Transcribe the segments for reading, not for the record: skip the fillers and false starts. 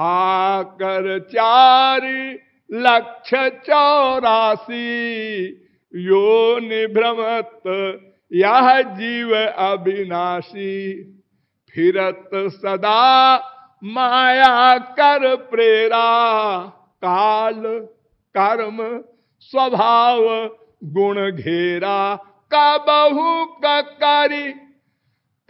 आकर 4,84,000 योनि भ्रमत यह जीव अविनाशी। फिरत सदा माया कर प्रेरा, काल कर्म स्वभाव गुण घेरा। कबहु करी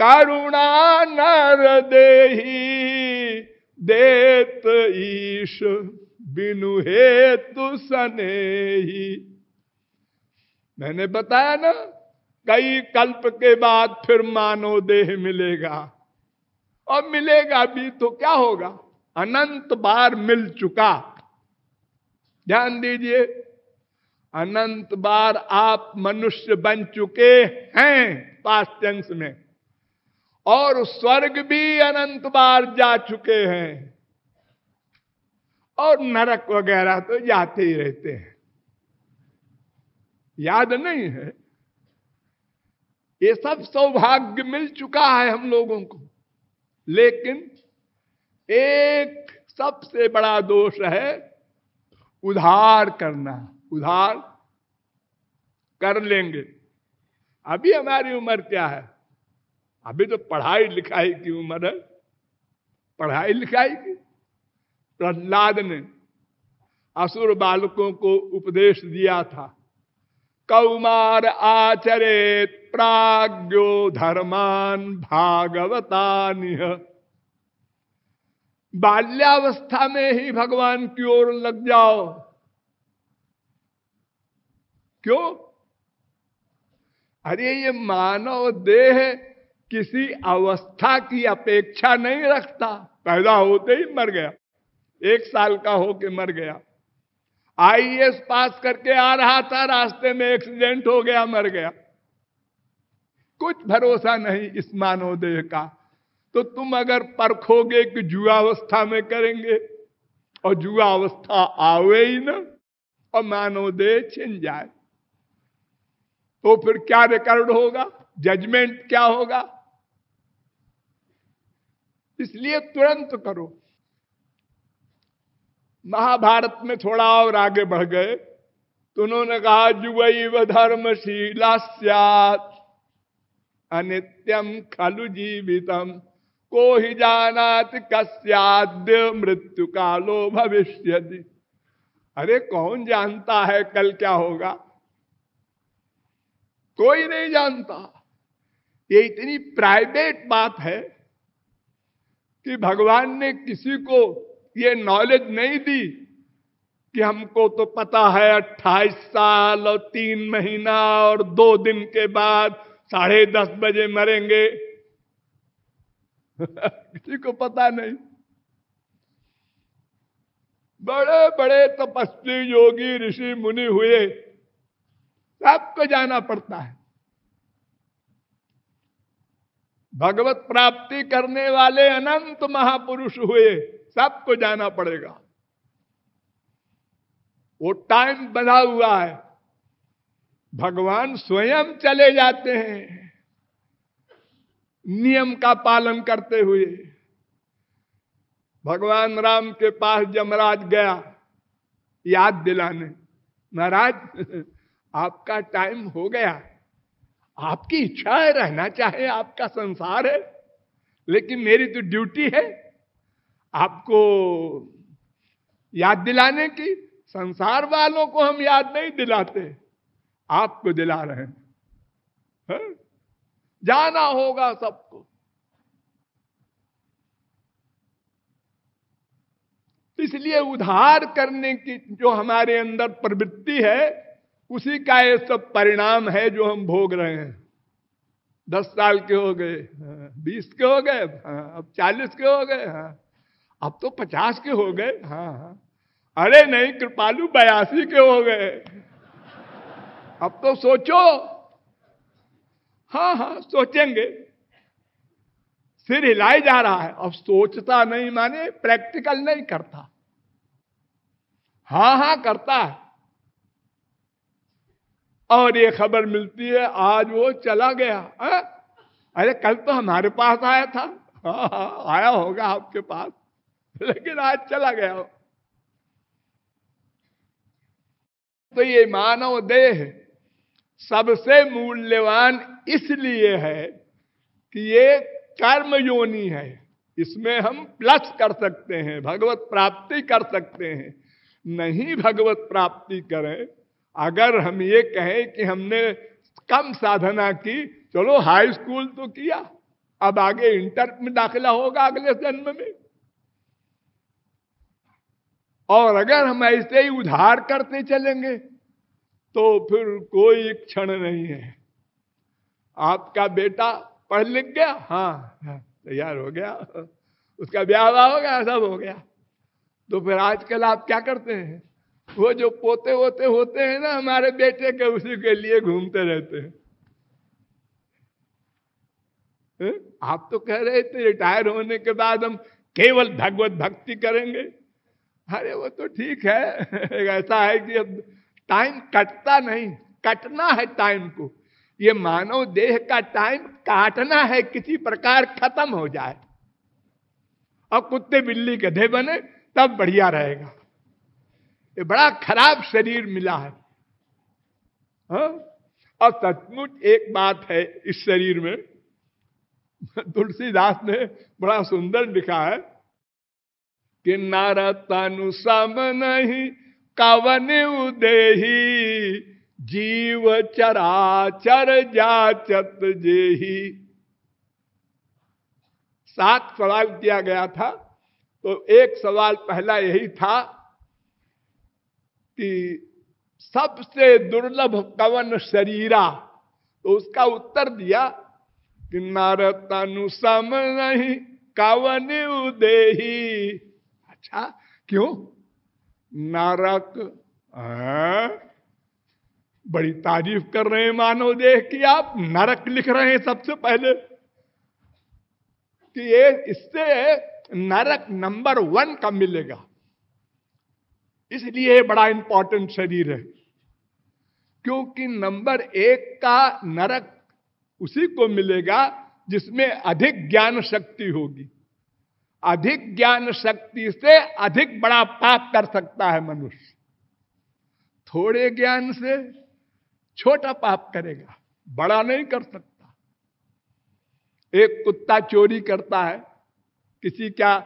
करुणा नर देही, देत ईश बिनु हेतु सनेही। मैंने बताया ना, कई कल्प के बाद फिर मानव देह मिलेगा, और मिलेगा भी तो क्या होगा, अनंत बार मिल चुका। ध्यान दीजिए, अनंत बार आप मनुष्य बन चुके हैं पास्ट टेंस में, और स्वर्ग भी अनंत बार जा चुके हैं, और नरक वगैरह तो जाते ही रहते हैं। याद नहीं है? ये सब सौभाग्य मिल चुका है हम लोगों को। लेकिन एक सबसे बड़ा दोष है उधार करना। उधार कर लेंगे। अभी हमारी उम्र क्या है? अभी तो पढ़ाई लिखाई की उम्र है। पढ़ाई लिखाई की। प्रहलाद ने असुर बालकों को उपदेश दिया था, कौमार आचरेत प्राज्ञो धर्मान भागवतानिह। बाल्यावस्था में ही भगवान की ओर लग जाओ। क्यों? अरे ये मानव देह किसी अवस्था की अपेक्षा नहीं रखता। पैदा होते ही मर गया, 1 साल का होके मर गया। आईएएस पास करके आ रहा था, रास्ते में एक्सीडेंट हो गया, मर गया। कुछ भरोसा नहीं इस मानव देह का। तो तुम अगर परखोगे कि जुआवस्था में करेंगे, और जुआवस्था आवे ही ना, और मानव देह छिन जाए, तो फिर क्या रिकॉर्ड होगा? जजमेंट क्या होगा? इसलिए तुरंत करो। महाभारत में थोड़ा और आगे बढ़ गए तो उन्होंने कहा, जुवैव धर्मशीला स्यात् अनित्यम खलु जीवितम को ही जानाति कस्याद्य मृत्यु कालो भविष्यति। अरे कौन जानता है कल क्या होगा? कोई नहीं जानता। ये इतनी प्राइवेट बात है कि भगवान ने किसी को ये नॉलेज नहीं दी कि हमको तो पता है 28 साल और 3 महीना और 2 दिन के बाद 10:30 बजे मरेंगे। किसी को पता नहीं। बड़े बड़े तपस्वी योगी ऋषि मुनि हुए, सबको जाना पड़ता है। भगवत प्राप्ति करने वाले अनंत महापुरुष हुए, सबको जाना पड़ेगा। वो टाइम बना हुआ है। भगवान स्वयं चले जाते हैं नियम का पालन करते हुए। भगवान राम के पास यमराज गया याद दिलाने, महाराज आपका टाइम हो गया, आपकी इच्छा है रहना चाहे, आपका संसार है, लेकिन मेरी तो ड्यूटी है आपको याद दिलाने की। संसार वालों को हम याद नहीं दिलाते, आपको दिला रहे हैं। जाना होगा सबको। इसलिए उद्धार करने की जो हमारे अंदर प्रवृत्ति है, उसी का ये सब परिणाम है जो हम भोग रहे हैं। 10 साल के हो गए, 20 के हो गए, अब 40 के हो गए, अब तो 50 के हो गए। अरे नहीं कृपालु 82 के हो गए। अब तो सोचो। हाँ सोचेंगे। सिर हिलाई जा रहा है। अब सोचता नहीं माने प्रैक्टिकल नहीं करता। हाँ करता है। और ये खबर मिलती है आज वो चला गया। अरे कल तो हमारे पास आया था। हाँ आया होगा आपके पास। लेकिन आज चला गया हो। तो ये मानव देह सबसे मूल्यवान इसलिए है कि ये कर्म योनि है। इसमें हम प्लस कर सकते हैं, भगवत प्राप्ति कर सकते हैं। नहीं भगवत प्राप्ति करें, अगर हम ये कहें कि हमने कम साधना की, चलो हाई स्कूल तो किया, अब आगे इंटर में दाखिला होगा अगले जन्म में। और अगर हम ऐसे ही उधार करते चलेंगे तो फिर कोई क्षण नहीं है। आपका बेटा पढ़ लिख गया, हाँ तैयार हो गया, उसका ब्याह हो गया, सब हो गया, तो फिर आजकल आप क्या करते हैं? वो जो पोते वोते होते हैं ना हमारे बेटे के, उसी के लिए घूमते रहते हैं। आप तो कह रहे थे रिटायर होने के बाद हम केवल भगवत भक्ति करेंगे। अरे वो तो ठीक है, ऐसा है कि अब टाइम कटता नहीं, कटना है टाइम को। ये मानव देह का टाइम काटना है, किसी प्रकार खत्म हो जाए और कुत्ते बिल्ली गधे बने तब बढ़िया रहेगा। ये बड़ा खराब शरीर मिला है। हाँ? और सचमुच एक बात है इस शरीर में, तुलसीदास ने बड़ा सुंदर लिखा है कि नारतनु सम नहीं कवन उदेही, जीव चराचर जाचत जेही। 7 सवाल किया गया था, तो एक सवाल पहला यही था कि सबसे दुर्लभ कवन शरीरा, तो उसका उत्तर दिया कि नारतनु सम नहीं कवन उदेही। अच्छा क्यों? नरक, बड़ी तारीफ कर रहे हैं मानव देह की, आप नरक लिख रहे हैं सबसे पहले कि ये इससे नरक नंबर 1 का मिलेगा, इसलिए बड़ा इंपॉर्टेंट शरीर है। क्योंकि नंबर 1 का नरक उसी को मिलेगा जिसमें अधिक ज्ञान शक्ति होगी। अधिक ज्ञान शक्ति से अधिक बड़ा पाप कर सकता है मनुष्य, थोड़े ज्ञान से छोटा पाप करेगा, बड़ा नहीं कर सकता। एक कुत्ता चोरी करता है, किसी का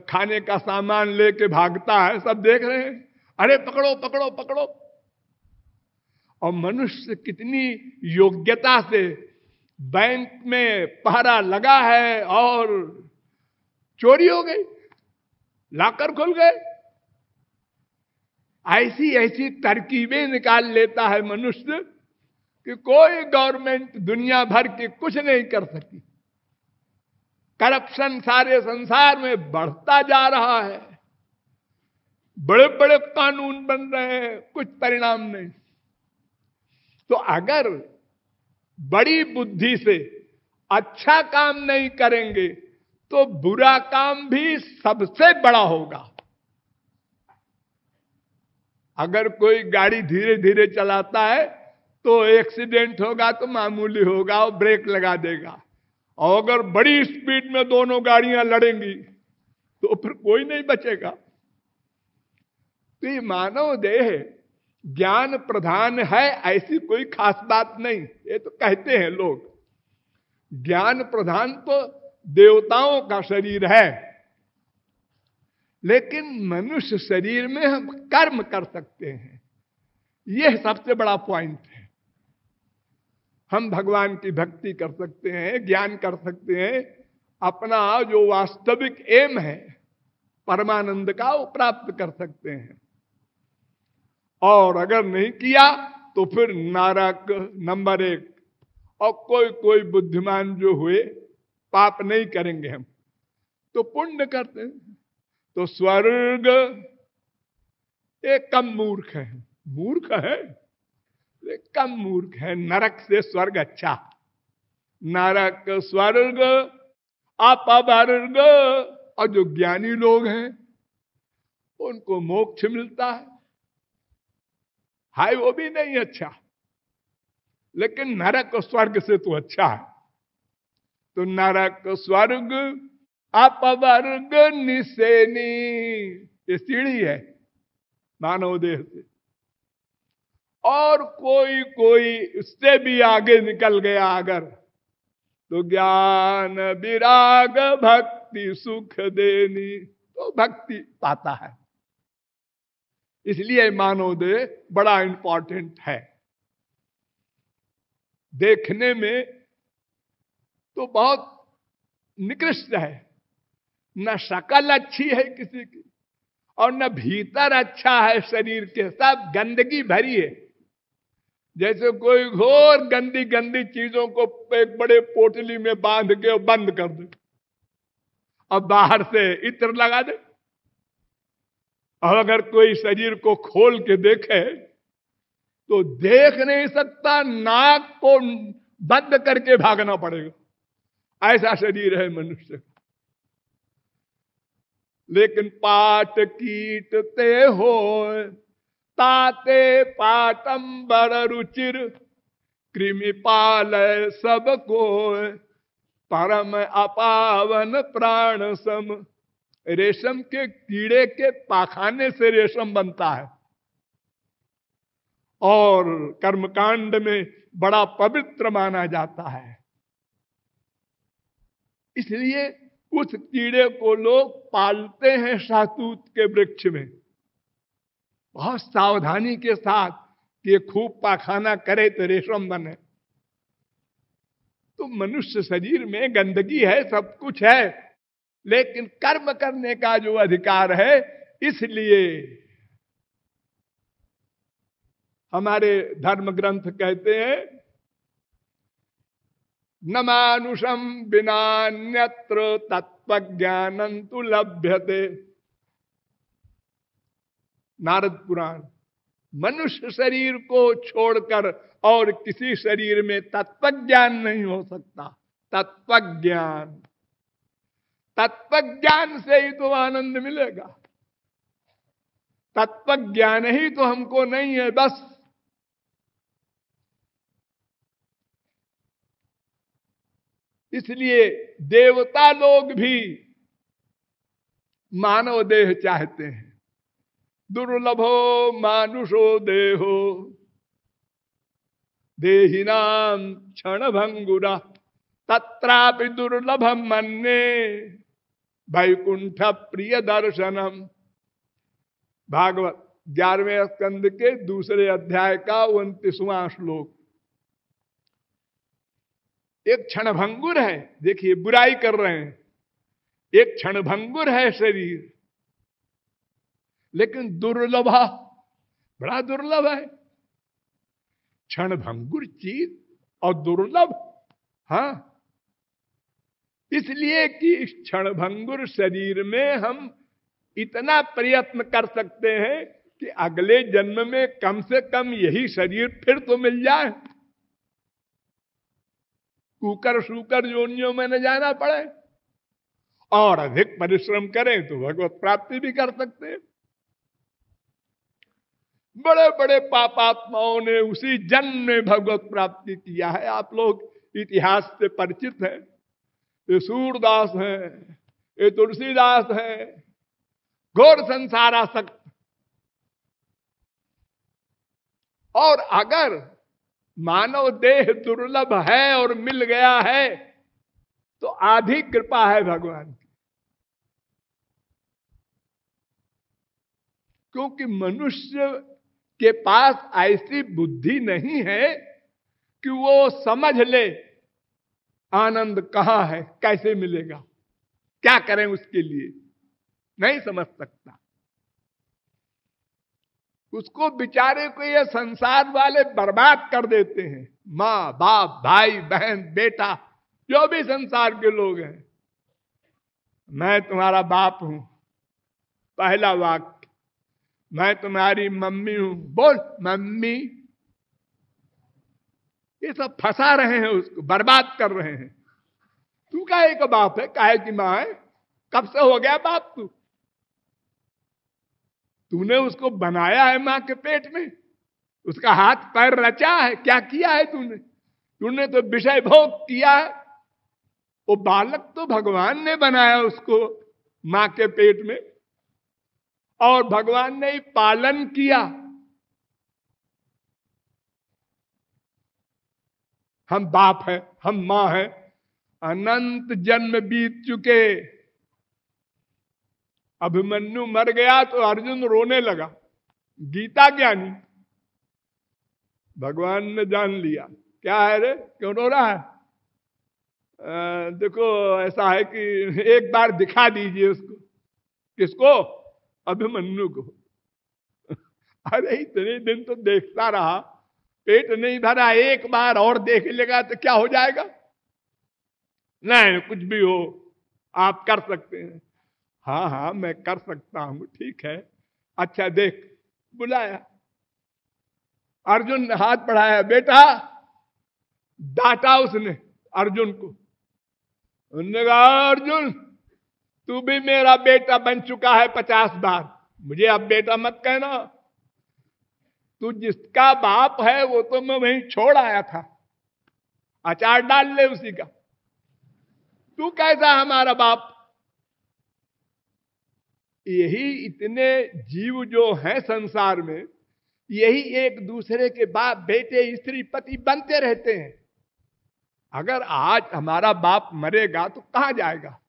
खाने का सामान लेके भागता है, सब देख रहे हैं, अरे पकड़ो पकड़ो पकड़ो। और मनुष्य कितनी योग्यता से बैंक में पहरा लगा है और चोरी हो गई, लाकर खुल गए। ऐसी ऐसी तरकीबें निकाल लेता है मनुष्य कि कोई गवर्नमेंट दुनिया भर की कुछ नहीं कर सकी। करप्शन सारे संसार में बढ़ता जा रहा है, बड़े बड़े कानून बन रहे हैं, कुछ परिणाम नहीं। तो अगर बड़ी बुद्धि से अच्छा काम नहीं करेंगे तो बुरा काम भी सबसे बड़ा होगा। अगर कोई गाड़ी धीरे धीरे चलाता है तो एक्सीडेंट होगा तो मामूली होगा, वो ब्रेक लगा देगा। और अगर बड़ी स्पीड में दोनों गाड़ियां लड़ेंगी तो फिर कोई नहीं बचेगा। तो ये मानव देह ज्ञान प्रधान है, ऐसी कोई खास बात नहीं। ये तो कहते हैं लोग, ज्ञान प्रधान तो देवताओं का शरीर है, लेकिन मनुष्य शरीर में हम कर्म कर सकते हैं, यह सबसे बड़ा पॉइंट है। हम भगवान की भक्ति कर सकते हैं, ज्ञान कर सकते हैं, अपना जो वास्तविक एम है परमानंद का, वो प्राप्त कर सकते हैं। और अगर नहीं किया तो फिर नरक नंबर 1। और कोई कोई बुद्धिमान जो हुए, पाप नहीं करेंगे हम तो पुण्य करते हैं तो स्वर्ग। एक कम मूर्ख है, मूर्ख है कम मूर्ख है, नरक से स्वर्ग अच्छा। नरक स्वर्ग अपवर्ग। और जो ज्ञानी लोग हैं उनको मोक्ष मिलता है। हाय वो भी नहीं अच्छा, लेकिन नरक स्वर्ग से तो अच्छा है। तो नरक स्वर्ग अपवर्ग निसेनी, ये सीढ़ी है मानव देह से। और कोई कोई उससे भी आगे निकल गया अगर, तो ज्ञान विराग भक्ति सुख देनी, तो भक्ति पाता है। इसलिए मानव देह बड़ा इंपॉर्टेंट है। देखने में तो बहुत निकृष्ट है, न शक्ल अच्छी है किसी की और न भीतर अच्छा है शरीर के, सब गंदगी भरी है। जैसे कोई घोर गंदी गंदी चीजों को एक बड़े पोटली में बांध के बंद कर दे और बाहर से इत्र लगा दे। और अगर कोई शरीर को खोल के देखे तो देख नहीं सकता, नाक को बंद करके भागना पड़ेगा, ऐसा शरीर है मनुष्य का। लेकिन पाट कीट ते हो ताते पाटंबर रुचिर, कृमि पाल सब को परम अपावन प्राण सम। रेशम के कीड़े के पाखाने से रेशम बनता है और कर्मकांड में बड़ा पवित्र माना जाता है। इसलिए उस कीड़े को लोग पालते हैं शहतूत के वृक्ष में, बहुत सावधानी के साथ कि ये खूब पाखाना करे तो रेशम बने। तो मनुष्य शरीर में गंदगी है, सब कुछ है, लेकिन कर्म करने का जो अधिकार है, इसलिए हमारे धर्म ग्रंथ कहते हैं न मानुषम बिनान्यत्र तत्व ज्ञानं तु लभ्यते। नारद पुराण, मनुष्य शरीर को छोड़कर और किसी शरीर में तत्व ज्ञान नहीं हो सकता। तत्व ज्ञान, तत्व ज्ञान से ही तो आनंद मिलेगा। तत्व ज्ञान ही तो हमको नहीं है बस। इसलिए देवता लोग भी मानव देह चाहते हैं। दुर्लभो मानुषो देहो देहिनाम क्षण भंगुरा, तत्रापि दुर्लभम मन्ये वैकुंठ प्रिय दर्शनम। भागवत 11वें स्कंद के दूसरे अध्याय का 29वां श्लोक। एक क्षणभंगुर है, देखिए बुराई कर रहे हैं, एक क्षणभंगुर है शरीर, लेकिन दुर्लभ, बड़ा दुर्लभ है। क्षणभंगुर चीज और दुर्लभ, हाँ, इसलिए कि इस क्षणभंगुर शरीर में हम इतना प्रयत्न कर सकते हैं कि अगले जन्म में कम से कम यही शरीर फिर तो मिल जाए, कुकर शुकर योनियों में न जाना पड़े, और अधिक परिश्रम करें तो भगवत प्राप्ति भी कर सकते हैं। बड़े बड़े पापात्माओं ने उसी जन्म में भगवत प्राप्ति किया है। आप लोग इतिहास से परिचित हैं। ये सूरदास हैं, ये तुलसीदास हैं, घोर संसारासक्त। और अगर मानव देह दुर्लभ है और मिल गया है तो आधी कृपा है भगवान की। क्योंकि मनुष्य के पास ऐसी बुद्धि नहीं है कि वो समझ ले आनंद कहां है, कैसे मिलेगा, क्या करें उसके लिए, नहीं समझ सकता। उसको बेचारे को ये संसार वाले बर्बाद कर देते हैं। माँ बाप, भाई बहन, बेटा, जो भी संसार के लोग हैं, मैं तुम्हारा बाप हूं, पहला वाक्य। मैं तुम्हारी मम्मी हूं, बोल मम्मी। ये सब फंसा रहे हैं, उसको बर्बाद कर रहे हैं। तू काहे का बाप है, काहे की मां है, कब से हो गया बाप तू? तूने उसको बनाया है मां के पेट में, उसका हाथ पैर रचा है, क्या किया है तूने? तूने तो विषय भोग किया है, वो बालक तो भगवान ने बनाया उसको मां के पेट में, और भगवान ने ही पालन किया। हम बाप हैं, हम मां हैं, अनंत जन्म बीत चुके। अभिमन्यु मर गया तो अर्जुन रोने लगा, गीता ज्ञानी। भगवान ने जान लिया, क्या है रे, क्यों रो रहा है? देखो ऐसा है कि एक बार दिखा दीजिए उसको। किसको? अभिमन्यु को। अरे इतने दिन तो देखता रहा, पेट नहीं भरा, एक बार और देख लेगा तो क्या हो जाएगा? नहीं, कुछ भी हो, आप कर सकते हैं। हाँ हाँ मैं कर सकता हूं, ठीक है, अच्छा देख। बुलाया, अर्जुन ने हाथ बढ़ाया, बेटा। डांटा उसने अर्जुन को। उन्होंने कहा अर्जुन तू भी मेरा बेटा बन चुका है 50 बार, मुझे अब बेटा मत कहना। तू जिसका बाप है वो तो मैं वहीं छोड़ आया था, अचार डाल ले उसी का। तू कैसा हमारा बाप? यही इतने जीव जो हैं संसार में, यही एक दूसरे के बाप बेटे स्त्री पति बनते रहते हैं। अगर आज हमारा बाप मरेगा तो कहां जाएगा?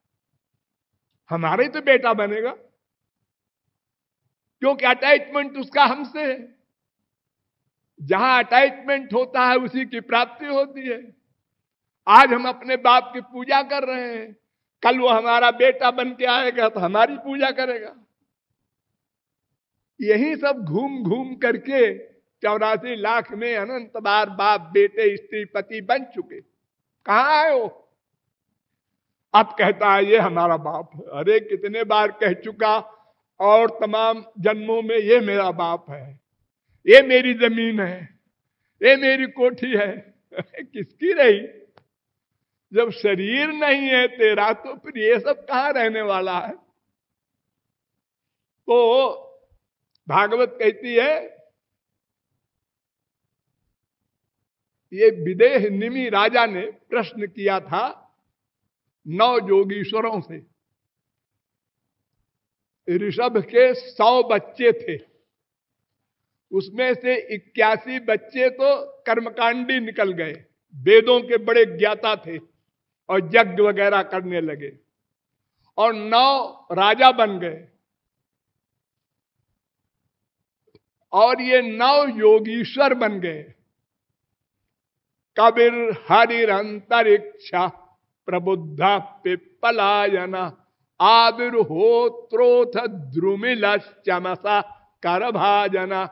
हमारा ही तो बेटा बनेगा, क्योंकि अटैचमेंट उसका हमसे है। जहां अटैचमेंट होता है उसी की प्राप्ति होती है। आज हम अपने बाप की पूजा कर रहे हैं, कल वो हमारा बेटा बन के आएगा तो हमारी पूजा करेगा। यही सब घूम घूम करके 84 लाख में अनंत बार बाप बेटे स्त्री पति बन चुके। कहां आए हो? अब कहता है ये हमारा बाप है। अरे कितने बार कह चुका, और तमाम जन्मों में ये मेरा बाप है, ये मेरी जमीन है, ये मेरी कोठी है। किसकी रही? जब शरीर नहीं है तेरा तो फिर ये सब कहां रहने वाला है? तो भागवत कहती है, ये विदेह निमि राजा ने प्रश्न किया था 9 योगीश्वरों से। ऋषभ के 100 बच्चे थे, उसमें से 81 बच्चे तो कर्मकांडी निकल गए, वेदों के बड़े ज्ञाता थे और यज्ञ वगैरह करने लगे, और 9 राजा बन गए। और ये 9 योगीश्वर बन गए। कबीर हरिरंतरिक्षा प्रबुद्ध पिप्पलायना आविर्होत्रोथ द्रुमिल चमसा कर भाजना।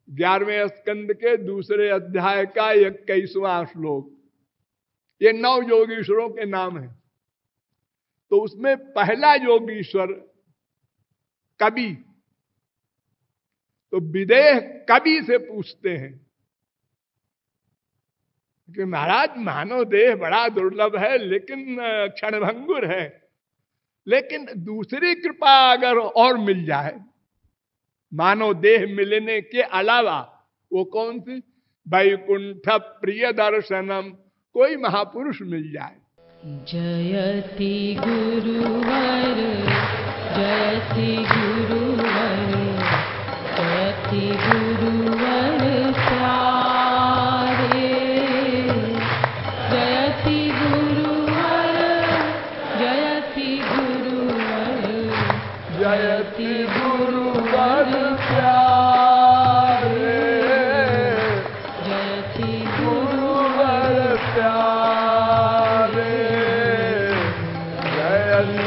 11वें स्कंद के दूसरे अध्याय का 21वां श्लोक। ये 9 योगीश्वरों के नाम हैं। तो उसमें पहला योगीश्वर कवि। तो विदेह कवि से पूछते हैं कि महाराज मानव देह बड़ा दुर्लभ है, लेकिन क्षणभंगुर है, लेकिन दूसरी कृपा अगर और मिल जाए मानव देह मिलने के अलावा, वो कौन सी? वैकुंठ प्रिय दर्शनम, कोई महापुरुष मिल जाए। जयति गुरुवर, जयति गुरुवर, जयति गुरुवर प्यारे, जयति गुरुवर, जयति गुरुवर, जयति गुरुवर प्यारे, जयति गुरुवर प्यारे, जयति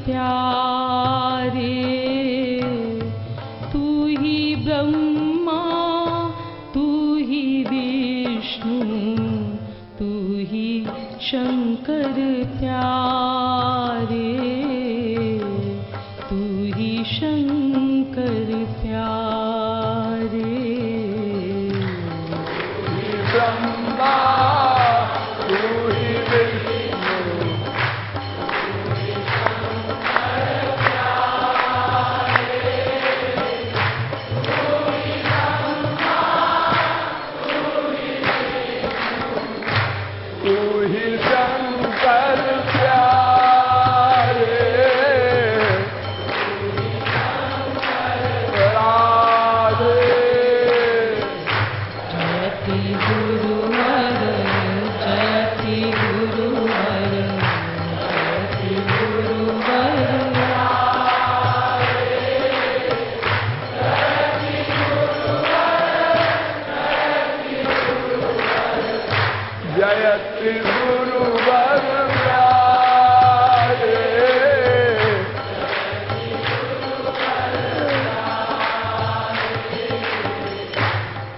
प्यारे, तू ही ब्रह्मा शंकर प्यारे, तू ही शंकर प्यारे। ब्रह्मा तू ही विष्णु, तू ही शंकर प्यारे, राधे। जयति गुरुवर, जयति गुरुवर, जयति गुरुवर, जयति गुरुवर प्यारे,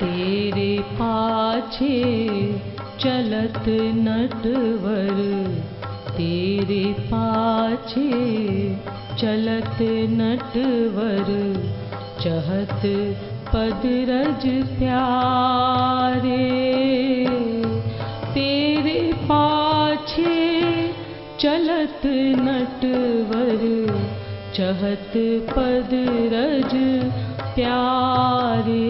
तेरे पाछे चलत नटवर, तेरे पाछे चलत नटवर, चहत पद रज प्यारे। तेरे पाछे चलत नटवर, चहत पद रज प्यारे,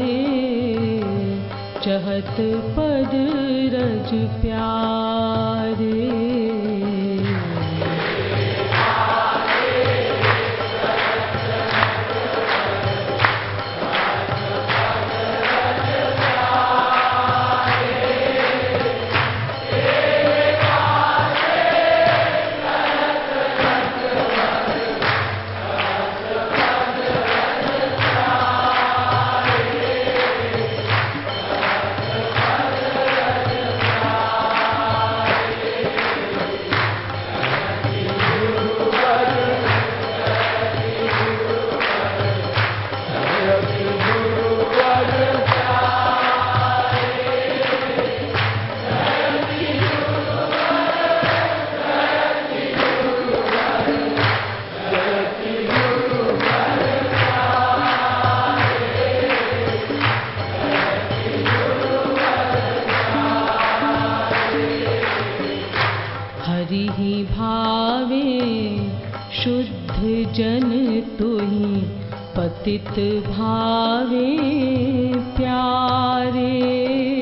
चहत पद रज प्यारे। हरि ही भावे शुद्ध जन तोहि, पतित भावे प्यारे।